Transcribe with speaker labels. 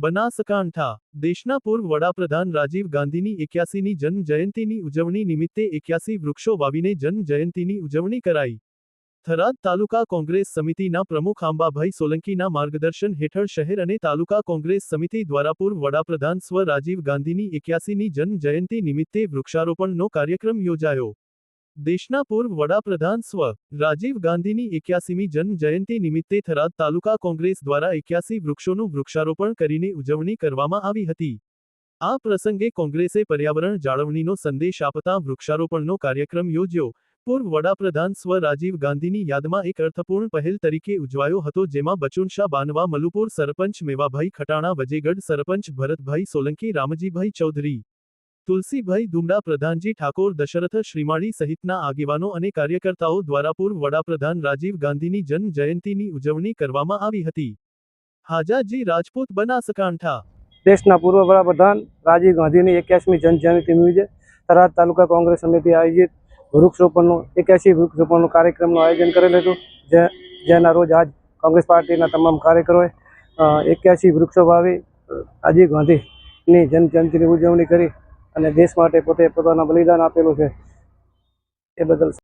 Speaker 1: બનાસકાંઠા દેશના પૂર્વ વડાપ્રધાન રાજીવ ગાંધીની 81મી જન્મ જયંતિની ઉજવણી નિમિત્તે 81 વૃક્ષો વાવીને જન્મ જયંતિની ઉજવણી કરાઈ। થરાદ તાલુકા કોંગ્રેસ સમિતિના પ્રમુખ આંબાભાઈ સોલંકીના માર્ગદર્શન હેઠળ શહેર અને તાલુકા કોંગ્રેસ સમિતિ દ્વારા પૂર્વ વડાપ્રધાન સ્વ રાજીવ ગાંધીની 81મી જન્મ જયંતિ નિમિત્તે વૃક્ષારોપણનો કાર્યક્રમ યોજાયો। દેશના પૂર્વ વડાપ્રધાન સ્વ રાજીવ ગાંધીની 81મી જન્મ જયંતિ નિમિત્તે થરાદ તાલુકા કોંગ્રેસ દ્વારા 81 વૃક્ષોનું વૃક્ષારોપણ કરીને ઉજવણી કરવામાં આવી હતી। આ પ્રસંગે કોંગ્રેસે પર્યાવરણ જાળવણીનો સંદેશ આપતા વૃક્ષારોપણનો કાર્યક્રમ યોજ્યો। પૂર્વ વડાપ્રધાન સ્વ રાજીવ ગાંધીની યાદમાં એક અર્થપૂર્ણ પહેલ તરીકે ઉજવાયો હતો, જેમાં બચુનશા બાનવા મલુપુર સરપંચ મેવાભાઈ ખટાણા, વજેગઢ સરપંચ ભરતભાઈ સોલંકી, રામજીભાઈ ચૌધરી, તુલસીભાઈ દુમડા, પ્રધાનજી ઠાકોર, દશરથ શ્રીમાળી સહિતના આગેવાનો અને કાર્યકર્તાઓ દ્વારા પૂર્વ વડાપ્રધાન રાજીવ ગાંધીની જન્મ જયંતિની ઉજવણી કરવામાં આવી હતી। હાજાજી રાજપૂત, બનાસકાંઠા।
Speaker 2: દેશના પૂર્વ વડાપ્રધાન રાજીવ ગાંધીની 81મી જન્મ જયંતિ નિમિત્તે થરાદ તાલુકા કોંગ્રેસ સમિતિ આયોજિત વૃક્ષરોપણનું 81 વૃક્ષરોપણનું કાર્યક્રમનું આયોજન કરેલું હતું, જેના રોજ આજ કોંગ્રેસ પાર્ટીના તમામ કાર્યકરોએ 81 વૃક્ષો વાવી રાજીવ ગાંધીની જન્મ જયંતિની ઉજવણી કરી અને દેશ માટે પોતે પોતાના બલિદાન આપેલું છે, એ બદલ